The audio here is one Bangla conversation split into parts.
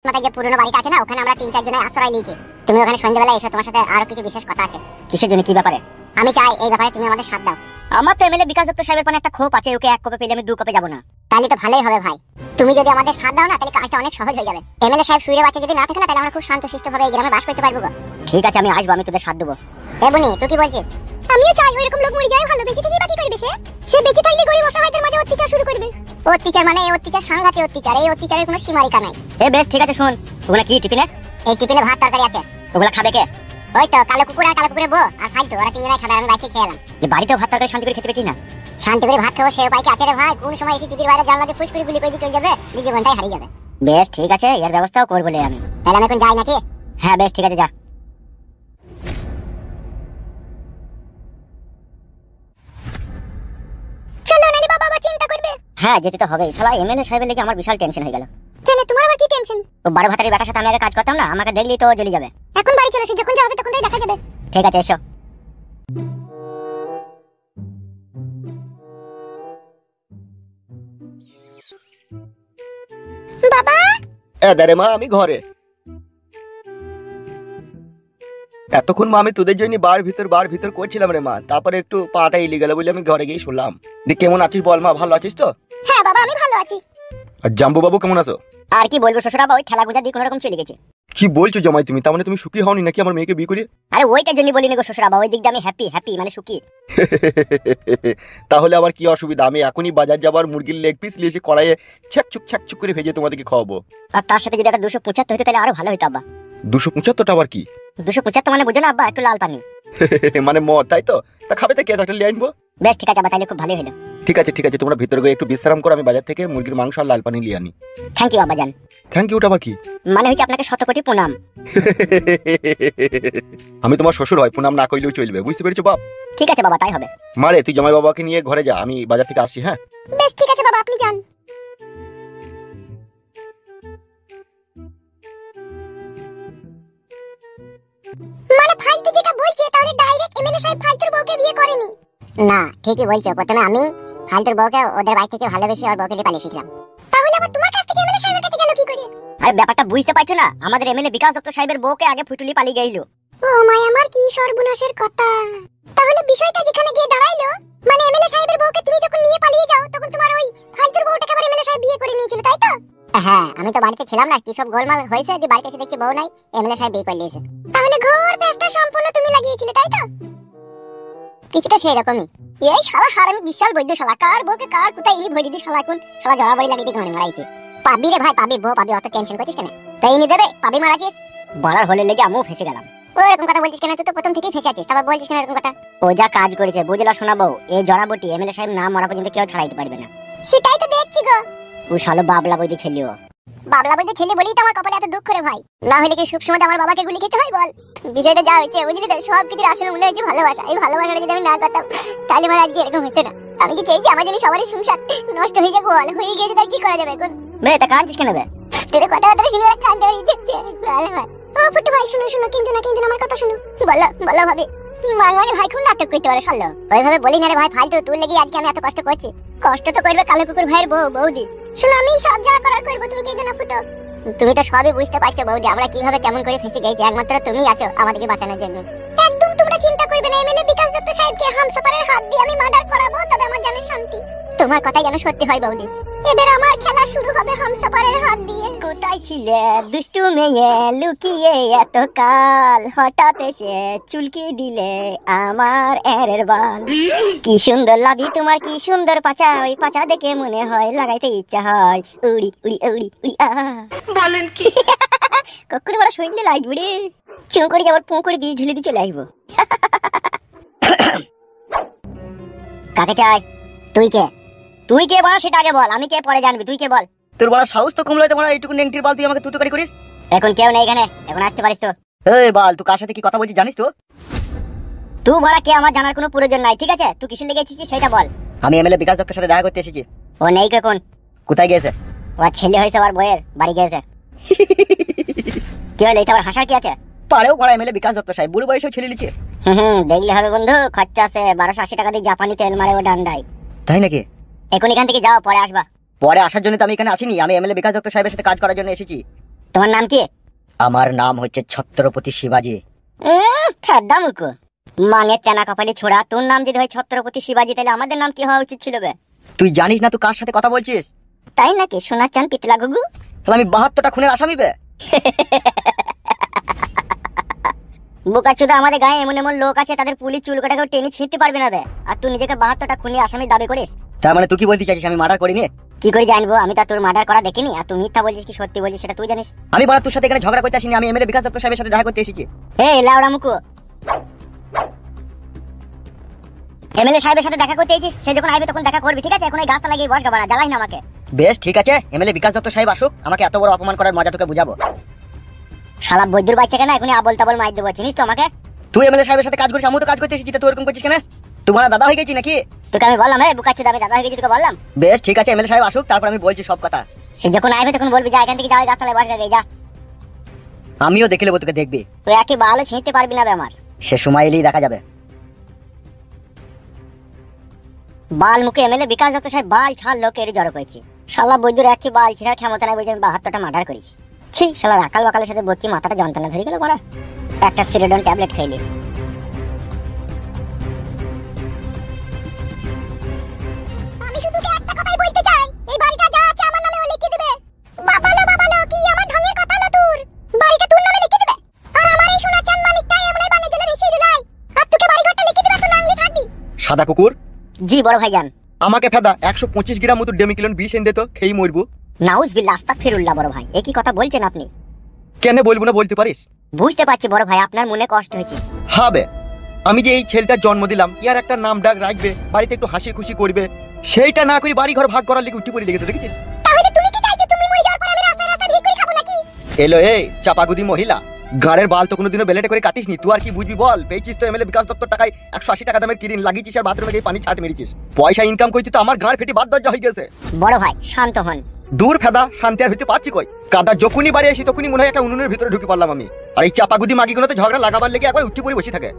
মাথায় যে পুরনো বাড়িটা আছে না, ওখানে আমরা 3-4 জনের আশ্রয় নিয়েছি। তুমি ওখানে সন্ধ্যাবেলা এসো, তোমার সাথে আরো কিছু বিশেষ কথা আছে। কিসের জন্য, কি ব্যাপারে? আমি চাই এই ব্যাপারে তুমি আমাদের সাথ দাও। আমার তো এমএলএ বিকাশ দত্ত সাহেবের পানে একটা ক্ষোভ আছে, ওকে এক কোপে পেলে আমি 2 কোপে যাব না। তাহলে তো ভালোই হবে ভাই, তুমি যদি আমাদের সাথ দাও না তাহলে কাজটা অনেক সহজ হয়ে যাবে। এমএলএ সাহেব শুয়ে বাচ্চা যদি না থাকে না, তাহলে আমরা খুব শান্তশিষ্টভাবে এই গ্রামে বাস করতে পারবো। ঠিক আছে, আমি আসবো, আমি তোদের সাথ দেবো। এ বনি, তুই কি বলছিস? আমিও চাই ওইরকম লোক মরে যায় ভালো, বেঁচে থেকে বাকি করবে সে বেঁচে থাকলে গরিব অসহায়দের মাঝে অত্যাচার শুরু করবে। অত্যাচার মানে এই অত্যাচার সাংঘাতিক অত্যাচার, এই অত্যাচারের কোনো সীমারেখা নাই। বেশ ঠিক আছে, শোন, ওগুলা কি টিফিনে? এই টিফিনে ভাত তরকারি আছে। ওগুলা খাবে কে? ওই তো কালো কুকুর আর কালো কুকুরের বউ আর ফালতু, ওরা 3 জনাই খাবে, আমি বাইরে খেয়ে এলাম। যে বাড়িতেও ভাত তরকারি শান্তি করে খেতে পেয়েছি না। শান্তি করে ভাত খাবো সে উপায় কি আছে রে ভাই? কোন সময় এসে চুকির বাইরে জানলা দিয়ে ফুস করে গুলি করে দিয়ে চলে যাবে, নিজে ঘন্টায় হারিয়ে যাবে। বেশ ঠিক আছে, এর ব্যবস্থাও করবো আমি। তাহলে আমি এখন যাই নাকি? হ্যাঁ বেশ ঠিক আছে, যা। চলো নালি বাবা আবার চিন্তা করবে। হ্যাঁ যেতে তো হবেই, শালা এমএলএ সাহেবের লেগে আমার বিশাল টেনশন হয়ে গেল। কেন, তোমার আবার কি টেনশন? ও 12 ভাতারের বেটার সাথে আমি আগে কাজ করতাম না, আমাকে দেখলেই তো জ্বলে যাবে। এখন বাড়ি চলো, সে যখন যাবে তখন তাই দেখা যাবে। ঠিক আছে, এসো। বাবা এদারে মা, আমি ঘরে। এতক্ষণ মা আমি তোদের জন্য বার ভিতর করছিলাম রে মা, তারপরে একটু পাটা ইলি গেল বলে আমি ঘরে গিয়ে শুনলাম। কেমন আছিস বল মা, ভালো আছিস তো? হ্যাঁ বাবা, আমি ভালো আছি। আর জাম্বু বাবু কেমন আছো? আর কি বলবো শ্বশুরাবা, ওই ঠেলা গুজা দিয়ে কোনো রকম চলে গেছে। কি বলছো জামাই তুমি? তার মানে তুমি সুখী হওনি নাকি আমার মেয়েকে বিয়ে করে? আরে ওইটার জন্য বলিনি গো শ্বশুরাবা, ওই দিকটা আমি হ্যাপি মানে সুখী। তাহলে আবার কি অসুবিধা? আমি এখনই বাজার যাবার মুরগির লেগ পিস নিয়ে এসে কড়াইয়ে ছ্যাকছুক করে ভেজে তোমাদেরকে খাওয়াবো। আর তার সাথে যদি একটা 275 হতো তাহলে আরো ভালো হতো আব্বা। 275টা আবার কি? 275 মানে বুঝো না আব্বা, একটু লাল পানি। মানে মদ, তাই তো? তা খাবে তো কে, একটা নিয়ে আনবো। বেশ ঠিক আছে আব্বা, তাহলে খুব ভালোই হলো। ঠিক আছে তোমরা ভিতরে গিয়ে একটু বিশ্রাম করো, আমি বাজার থেকে মুরগির মাংস আর লাল পানি নিয়ে আনি। থ্যাংক ইউ আব্বা জান। থ্যাংক ইউটা আবার কি? মানে হচ্ছে আপনাকে 100 কোটি প্রণাম। আমি তোমার শ্বশুর হয়, প্রণাম না কইলেও চলবে, বুঝতে পেরেছো বাপ? ঠিক আছে বাবা, তাই হবে। মারে তুই জামাই বাবাকে নিয়ে ঘরে যা, আমি বাজার থেকে আসছি। হ্যাঁ বেশ ঠিক আছে বাবা, আপনি যান। মানে ফালতু যেটা বলছে, তাহলে ডাইরেক্ট এমএলএ সাহেব ফালতুর বউকে বিয়ে করেনি? না, ঠিকই বলছো। প্রথমে আমি ফালতুর বউকে ওদের বাড়ি থেকে ভালোবেসে আর বউকে নিয়ে পালিয়ে এসেছিলাম। তাহলে আবার তোমার কাছ থেকে এমএলএ সাহেবের কাছে গেল কি করে? আরে ব্যাপারটা বুঝতে পারছো না, আমাদের এমএলএ বিকাশ দত্ত সাহেবের বউকে আগে ফুটুলি পালিয়ে গেল। ও মাই, আমার কি সর্বনাশের কথা! তাহলে বিষয়টা যেখানে গিয়ে দাঁড়াইলো, মানে এমএলএ সাহেবের বউকে তুমি যখন নিয়ে পালিয়ে যাও, তখন তোমার ওই ফালতুর বউটাকে আবার এমএলএ সাহেব বিয়ে করে নিয়েছিল, তাই তো? হ্যাঁ, আমি তো বাড়িতে ছিলাম না, কি সব গোলমাল হয়েছে যে বাড়িতে এসে দেখছি বউ নাই, এমএলএ সাহেব বিয়ে করে নিয়েছে। তাহলে ঘোর পেস্তা সম্পূর্ণ তুমি লাগিয়েছিলে, তাই তো? কিছুটা সেই রকমই। এই শালা হারামি বিশাল বৈদ্য শালা, কার বউকে কার কোথায় ইনি ভরে দিদি শালা, এখন শালা জড়াবড়ি লাগিয়ে দিয়ে ঘরে মারাইছে। পাবি রে ভাই, পাবি বউ পাবি, অত টেনশন করছিস কেন? তাই ইনি দেবে, পাবি মারাছিস। বলার হলে লেগে আমিও ফেসে গেলাম। ওরকম কথা বলছিস কেন? তুই তো প্রথম থেকেই ফেসে আছিস, তারপর বলছিস কেন এরকম কথা? ও যা কাজ করেছে বুঝলা শোনাবো, এই জড়াবটি এমএলএ সাহেব না মরা পর্যন্ত কেউ ছাড়াইতে পারবে না। সেটাই তো দেখছি গো। ও শালো বাবলা বইতে ছেলেও। বাবলা বলতে ছেলে বলেই তো আমার কপালে এত দুঃখ রে ভাই, না হলে কি সব সময় আমার বাবাকে গুলি খেতে হয় বল? বিষয়টা যা হয়েছে বুঝলি তো, সব কিছুর আসলে মনে হয়েছে ভালোবাসা। এই ভালোবাসাটা যদি আমি না করতাম তাহলে আমার আজকে এরকম হতো না। আমি কি চাইছি আমার জন্য সবারই সংসার নষ্ট হয়ে যাক? বল, হয়ে গেছে, তার কি করা যাবে এখন? বে তা কাঁদছিস কেন বে? তোর কথা শুনে কান্দতে ইচ্ছে ভাই। ও ফুটু ভাই, শুনো কিন্তু না আমার কথা শুনো। বলো ভাবি। মানে ভাই খুব নাটক করতে পারে শালো। ওইভাবে বলি না রে ভাই, ফালতু তোর লেগে আজকে আমি এত কষ্ট করছি। কষ্ট তো করবে কালো কুকুর ভাইয়ের বৌদি। শোনো, আমি সব যা করার করবো, তুমি কে জানা ফুটো। তুমি তো সবই বুঝতে পারছো বৌদি, আমরা কিভাবে কেমন করে ফেসে গেছি, একমাত্র তুমি আছো আমাদেরকে বাঁচানোর জন্য। একদম তোমরা চিন্তা করবে না, এমএলএ বিকাশ দত্ত সাহেবকে হামসাপারের হাত দিয়ে আমি মার্ডার করাবো, তবে আমার জানে শান্তি। তোমার কথাই যেন সত্যি হয় বৌদি, এবার আমার খেলা শুরু হবে হামসাপারের হাত দিয়ে। কোথায় ছিলে দুষ্টু মেয়ে লুকিয়ে এত কাল, হঠাৎ এসে চুলকি দিলে আমার এরের বাল। কি সুন্দর লাগি তোমার, কি সুন্দর পাচা, ওই পাচা দেখে মনে হয় লাগাইতে ইচ্ছা হয় উড়ি উড়ি উড়ি উড়ি। বলেন কি? কখন বড় সৈন্য লাগবে রে, চুঁ করে যাবার পুঁ করে বীজ ঢেলে দিয়ে চলে আসবো। কাকে চাই? তুই কে বল, সেটা আগে বল, আমি কে পরে জানবি, তুই কে বল। তোর বড় সাহস তো কমলো, তোমার এইটুকু নেংটির বাল তুই আমাকে তুতুকারি করিস। এখন কেউ নেই এখানে, এখন আসতে পারিস তো। এই বাল, তুই কার সাথে কি কথা বলছিস জানিস তো? তুই বড়া কে আমার জানার কোনো প্রয়োজন নাই, ঠিক আছে? তুই কিসের লেগে এসেছিস সেটা বল। আমি এমএলএ বিকাশ দত্তের সাথে দেখা করতে এসেছি। ও নেই কখন? কোথায় গিয়েছে? ও ছেলে হয়েছে আর বইয়ের বাড়ি গিয়েছে। কি হলো, এটা আবার হাসার কি আছে? পারেও পড়া এমএলএ বিকাশ দত্ত সাহেব বুড়ো বয়সেও ছেলে লিছে। দেখলে হবে বন্ধু, খরচা আছে 1280 টাকা দিয়ে জাপানি তেল মারে ও ডান্ডাই। তাই নাকি? এখন এখান থেকে যাও, পরে আসবা। পরে আসার জন্য তো আমি এখানে আসিনি, আমি এমএলএ বিকাশ দত্ত সাহেবের সাথে কাজ করার জন্য এসেছি। তোমার নাম কি? আমার নাম হচ্ছে ছত্রপতি শিবাজি। ফেদ্দা মুকু মাঙে তেনা কপালি ছোড়া, তোর নাম যদি হয় ছত্রপতি শিবাজি তাহলে আমাদের নাম কি হওয়া উচিত ছিল বে? তুই জানিস না তুই কার সাথে কথা বলছিস? তাই নাকি? সোনার চান পিতলা গুগু। তাহলে আমি 72টা খুনের আসামি বে। বোকাচোদা, আমাদের গায়ে এমন এমন লোক আছে তাদের পুলিশ চুল কাটাকেও টেনে ছিঁড়তে পারবে না বে, আর তুই নিজেকে 72টা খুনি আসামি দাবি করিস? তার মানে তুই কি বলতে চাইছিস আমি মার্ডার করিনি? কি করে জানবো? আমি তো তোর মার্ডার করা দেখিনি, আর তুই মিথ্যা বলছিস কি সত্যি বলছিস সেটা তুই জানিস? আমি বড় তোর সাথে এখানে ঝগড়া করতে আসিনি, আমি এমএলএ বিকাশ দত্ত সাহেবের সাথে দেখা করতে এসেছি। হে লাউড়া মুকু, এমএলএ সাহেবের সাথে দেখা করতে এসেছিস, সে যখন আসবে তখন দেখা করবি, ঠিক আছে? এখন এই গাছটা লাগিয়ে বস গাবানা, জ্বালাই না আমাকে। বেশ ঠিক আছে, এমএলএ বিকাশ দত্ত সাহেব আসুক, আমাকে এত বড় অপমান করার মজা তোকে বুঝাবো। শালা বৈদ্যুর বাচ্চা কেন এখনই আবল তাবল মার দেবো, চিনিস তো আমাকে? তুই এমএলএ সাহেবের সাথে কাজ করিস, আমিও তো কাজ করতে এসেছি, তুই এরকম করছিস কেন? তোমার দাদা হয়ে গেছি নাকি? তোকে আমি বললাম হ্যাঁ বোকাচোদা, আমি দাদা হয়ে গেছি তোকে বললাম। বেশ ঠিক আছে, এমএলএ সাহেব আসুক, তারপর আমি বলছি সব কথা। সে যখন আসবে তখন বলবি যা এখান থেকে যাও, গাছতলায় বস গে যা। আমিও দেখে নেবো, তোকে দেখবি। তুই একে ভালো ছিঁড়তে পারবি না বে আমার। সে সময় এলেই দেখা যাবে। বাল মুখে এমএলএ বিকাশ দত্ত সাহেব বাল ছাড় লোকের জড়ো করেছি। শালা বৈদ্যুর একে বাল ছিঁড়ার ক্ষমতা নাই বুঝে আমি 72টা মার্ডার করেছি। ছি, শালা রাকাল বাকালের সাথে বকি মাথাটা যন্ত্রণা ধরে গেল মারা। একটা সিরেডন ট্যাবলেট খাইলি। আমি শুধু একটা কথাই বলতে চাই, এই বাড়িটা যা আছে আমার নামে ও লিখে দিবে। বাবালো কি আমার ঢঙের কথা হলো তোর? বাড়িটা তোর নামে লিখে দিবে, আর আমার এই সোনার চাঁদ মানিকটা এমনই বানে জলে ভেসে লাই, আর তোকে বাড়িঘরটা লিখে দিবে, তোর নাম লিখে থাকবি। সাদা কুকুর, জি বড় ভাইজান। আমাকে ফেদা 125 গ্রাম মতো ডেমিকিলন বিষ এনে দে তো, খেয়ে মরবো। নাউজ বিল্লাহ আস্তাগফিরুল্লাহ। বড় ভাই একই কথা বলছেন আপনি? কেন বলবো না, বলতে পারিস? বুঝতে পারছি বড় ভাই, আপনার মনে কষ্ট হয়েছে। হবে, আমি যে এই ছেলেটার জন্ম দিলাম, ইয়ার একটা নাম ডাক রাখবে, বাড়িতে একটু হাসি খুশি করবে, সেইটা না করে বাড়ি ঘর ভাগ করার লিগে উঠি পড়ে লেগেছে, দেখেছিস? তাহলে তুমি কি চাইছো তুমি মরে যাওয়ার পর আমি রাস্তায় রাস্তায় ভিড় করে খাবো নাকি? এলো এই চাপাগুদি মহিলা, গাড়ের বাল তো কোনোদিনও বেলেটে করে কাটিসনি, তুই আর কি বুঝবি বল? পেয়েছিস তো এমএলএ বিকাশ দত্তর টাকায় 180 টাকা দামের কিরিন, লাগিয়েছিস আর বাথরুমে গিয়ে পানি ছাট মেরেছিস। পয়সা ইনকাম করতে তো আমার গাঁড় ফেটে বাদ দরজা হয়ে গেছে। বড় ভাই শান্ত হন। দূর ফেদা, শান্তি আর হইতে পারছি কই? কাদা যখনই বাড়ি আসি তখনই মনে হয় একটা উনুনের ভিতরে ঢুকে পারলাম আমি। আর এই চাপাগুদি মাগিগুলো তো ঝগড়া লাগাবার লেগে একবার উঠি পড়ে বসে থাকে।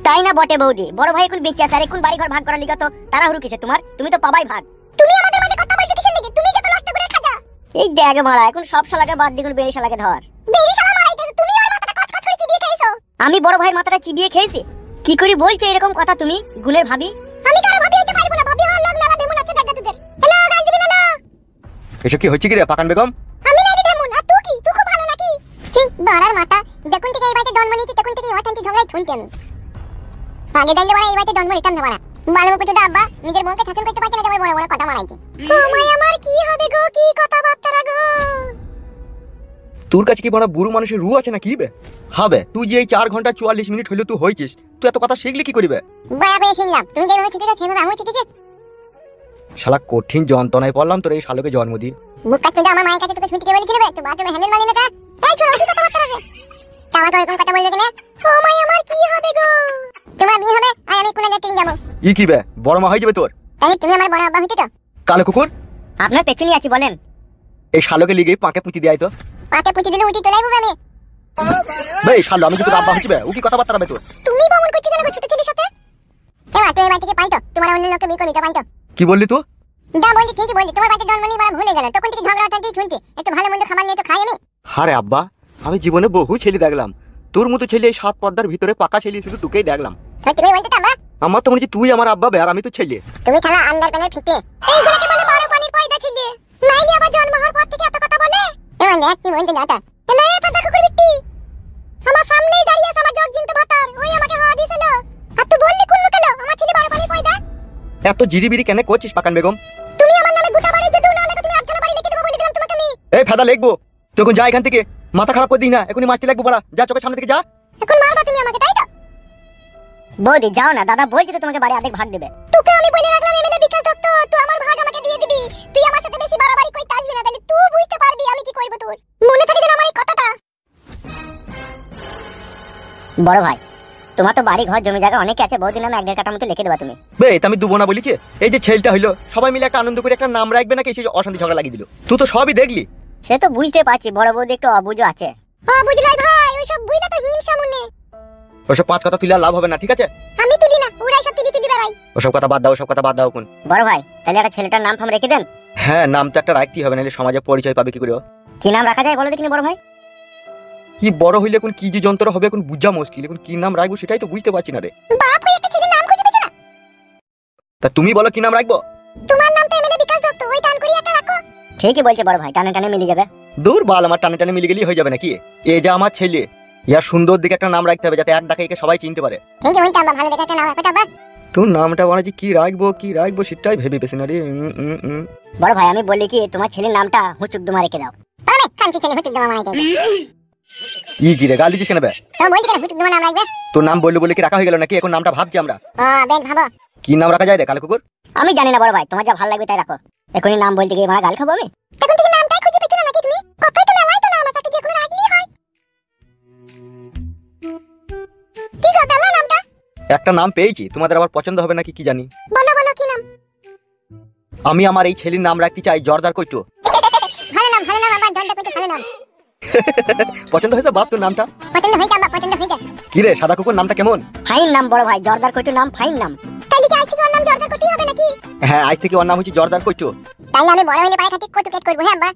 তাই না বটে বৌদি? বড় ভাই এখন বেঁচে আছে, আর এখন বাড়ি ঘর ভাগ করার লিগা তো তাড়াহুড়ো কিসে তোমার? তুমি তো পাবাই ভাগ। তুমি আমাদের মাঝে কথা বলছো কিসের লাগি? তুমি যত নষ্ট করে খাজা। এই দেখ মারা, এখন সব শালাকে বাদ দিগুন বেরি শালাকে ধর। বেরি শালা মারাইতেছো, তুমি আর মাথাটা কচকচ করে চিবিয়ে খাইছো। আমি বড় ভাইয়ের মাথাটা চিবিয়ে খেয়েছি? কি করে বলছো এরকম কথা তুমি, গুণের ভাবি? আমি কারো ভাবি হইতে পারবো না, ভাবি হওয়ার লোক মেলা ডেমন আছে দেখা তোদের। হ্যালো গাইস, দিবি না? এসব কি হচ্ছে কি রে পাকান বেগম? আমি নাইলে ডেমন, আর তুই কি? তুই খুব ভালো নাকি? ঠিক বাড়ার মাথা, যখন থেকে এই বাড়িতে জন্ম নিয়েছি তখন থেকে অশান্তি ঝগড়াই শুনছি আমি। আগে জানলে বড় এই বাড়িতে জন্ম নিতাম না বড়া। মালুম করতে তো আব্বা নিজের বোনকে শাসন করতে পারছে না, তারপর বড় বড় কথা মারাইছে। ও মাই আমার কি হবে গো, কি কথাবার্তা গো? তোর কাছে কি বড় বুড়ো মানুষের রু আছে না কি বে? হবে, তুই যে এই 4 ঘন্টা 44 মিনিট হইলো তুই হইছিস, তুই এত কথা শিখলি কি করিবে? বয়া বয়া শুনলাম, তুমি যেভাবে শিখেছো সেভাবে আমিও শিখেছি। শালা কঠিন যন্ত্রণায় পড়লাম তোর এই শালোকে জন্ম দিয়ে। বুক কাটতে আমার মায়ের কাছে তোকে শুনতে কে বলেছিল বে? তুই বাথরুমে হ্যান্ডেল মারি না কা? এই ছোড়া কি কথাবার্তা রে? তাও তো এরকম কথা বলবে কিনা? ও মাই আমার কি হবে গো? তোমার বিয়ে হবে আর আমি কোন জায়গায় যাবো? ই কি বে, বড় মা হয়ে যাবে তোর? তাহলে তুমি আমার বড় আব্বা হইতে তো? কালো কুকুর, আপনার পেছনই আছি বলেন। এই শালোকে লিগে পাকে পুঁতি দিয়ে আয় তো। পাকে পুঁতি দিলে উঠি তোলাই আমি। বে শালো, আমি কি তোর আব্বা হচ্ছি বে? ও কি কথাবার্তা হবে তোর? তুমি বমন করছিস কেন গো ছোট ছেলের সাথে? এবার তুই এই বাড়ি থেকে পাইতো, তোমার অন্য লোককে বিয়ে করবি তো পাইতো? কি বললি তুই? যা বলছি ঠিকই বলছি, তোমার বাড়িতে জন্ম নিয়ে বড় ভুলে গেল, তখন থেকে ঝগড়া অশান্তি শুনছি। একটু ভালো মন্দ খাবার নিয়ে তো খাই আমি। আরে আব্বা, আমি জীবনে বহু ছেলে দেখলাম, তোর মতো ছেলে এই 7 পর্দার ভিতরে পাকা ছেলে শুধু তোকেই দেখলাম। সত্যি করে বলতে চাবা? আমার তো মনে হচ্ছে তুই আমার আব্বা বে, আর আমি তো ছেলে। তুমি খালা আন্ডার প্যানেল ফিটে এইগুলোকে বলে বড় পানির পয়দা ছিলে, নাইলে আবার জন্ম হওয়ার পর থেকে এত কথা বলে। এমন দেখ কি বলতে নাটা এলে পাতা কুকুর বিট্টি আমার সামনেই দাঁড়িয়ে আছে, আমার জগ জিনতে ভাতার ওই আমাকে হাওয়া দিছিল, আর তুই বললি কোন মুখে লো আমার ছেলে বড় পানির পয়দা? এত জিরিবিরি কেন করছিস পাকান বেগম? তুমি আমার নামে গোটা বাড়ি যদি না লাগে তুমি আটখানা বাড়ি লিখে দেবো বলে দিলাম তোমাকে আমি। এই ফেদা লিখবো তখন যা এখান থেকে, মাথা খারাপ করে দিই না, এখনই মারতে লাগবো বড়া, যা চোখের সামনে থেকে যা। এখন মারবা তুমি আমাকে, তাই তো? বৌদি যাও না, দাদা বলছি তো তোমাকে বাড়ি অর্ধেক ভাগ দেবে। তোকে আমি বলে রাখলাম এমএলএ বিকাশ দত্ত, তুই আমার ভাগ আমাকে দিয়ে দিবি। তুই আমার সাথে বেশি বাড়াবাড়ি করতে আসবি না, তাহলে তুই বুঝতে পারবি আমি কি করব তোর। মনে থাকে যেন আমার এই কথাটা। বড় ভাই তোমার তো বাড়ি ঘর জমি জায়গা অনেক আছে, বহুদিন নামে 1.5 কাঠা মতো লিখে দেবা তুমি। বে এটা আমি দুবো না বলিছে, এই যে ছেলেটা হইলো সবাই মিলে একটা আনন্দ করে একটা নাম রাখবে নাকি, সেই অশান্তি ঝগড়া লাগিয়ে দিল। তুই তো সবই দেখলি। সে তো বুঝতে পারছি, বড় বৌদি একটু অবুঝ আছে। ও বুঝলাই ভাই, ওই সব বুঝলা তো হিংসা মনে। ওসব 5 কথা তুলে আর লাভ হবে না, ঠিক আছে? আমি তুলি না, ওরাই সব তুলি তুলি বেড়াই। ওসব কথা বাদ দাও, ওসব কথা বাদ দাও কোন। বড় ভাই তাহলে একটা ছেলেটার নাম ফাম রেখে দেন। হ্যাঁ, নাম তো একটা রাখতেই হবে, নাহলে সমাজে পরিচয় পাবে কি করে ও? কি নাম রাখা যায় বলো দেখিনি বড় ভাই? কি বড় হইলে এখন কি যে যন্ত্র হবে এখন বুঝা মুশকিল, এখন কি নাম রাখবো সেটাই তো বুঝতে পারছি না রে। বাপ হয়ে একটা ছেলের নাম খুঁজে পেছো না? তা তুমি বলো কি নাম রাখবো? তোমার নাম তো এমএলএ বিকাশ দত্ত, ওই টান করি একটা রাখো। ঠিকই বলছে বড় ভাই, টানে টানে মিলে যাবে। দূর বাল, আমার টানে টানে মিলে গেলেই হয়ে যাবে নাকি? এ যা আমার ছেলে, ইয়ার সুন্দর দিকে একটা নাম রাখতে হবে যাতে এক ডাকে একে সবাই চিনতে পারে। ঠিক আছে, ওইটা ভালো দেখে একটা নাম রাখো বাবা। তোর নামটা বানাচ্ছি কি রাখবো সেটাই ভেবে পেছি না রে। বড় ভাই আমি বলি কি, তোমার ছেলের নামটা হুচুক দুমা রেখে দাও। তাহলে কানকি ছেলে হুটুক দেওয়া মানাইতে। ই কি রে গাল দিছিস কেন বে? তো বলছি কেন হুটুক দেওয়া নাম রাখবে? তোর নাম বললে বলে কি রাখা হয়ে গেল নাকি? এখন নামটা ভাবছি আমরা বেশ ভাবো। কি নাম রাখা যায় রে কালো কুকুর? আমি জানি না বড় ভাই, তোমার যা ভালো লাগবে তাই রাখো। এখনই নাম বলতে গিয়ে মারা গাল খাবো আমি? তখন থেকে নামটাই খুঁজে পেছো না নাকি তুমি? কথাই তো মেলাই তো নাম আছে, যে কোনো রাখলেই হয়। কি গো পেলা নামটা? একটা নাম পেয়েছি, তোমাদের আবার পছন্দ হবে নাকি কি জানি। বলো বলো কি নাম? আমি আমার এই ছেলের নাম রাখতে চাই জর্দার কইটো। ভালো নাম আবার জনটা কত ভালো নাম। পছন্দ হয়েছে বাপ তোর নামটা? পছন্দ হইছে আব্বা, পছন্দ হইছে। কি রে সাদা কুকুর নামটা কেমন? ফাইন নাম বড় ভাই, জর্দার কইটু নাম ফাইন নাম। তাইলে কি আজ থেকে ওর নাম জর্দা করতেই হবে নাকি? হ্যাঁ আজ থেকে ওর নাম হচ্ছে জর্দার কইটো। তাইলে আমি বড় হইলে পায়ে খাটি কত কেট করবো, হ্যাঁ আব্বা?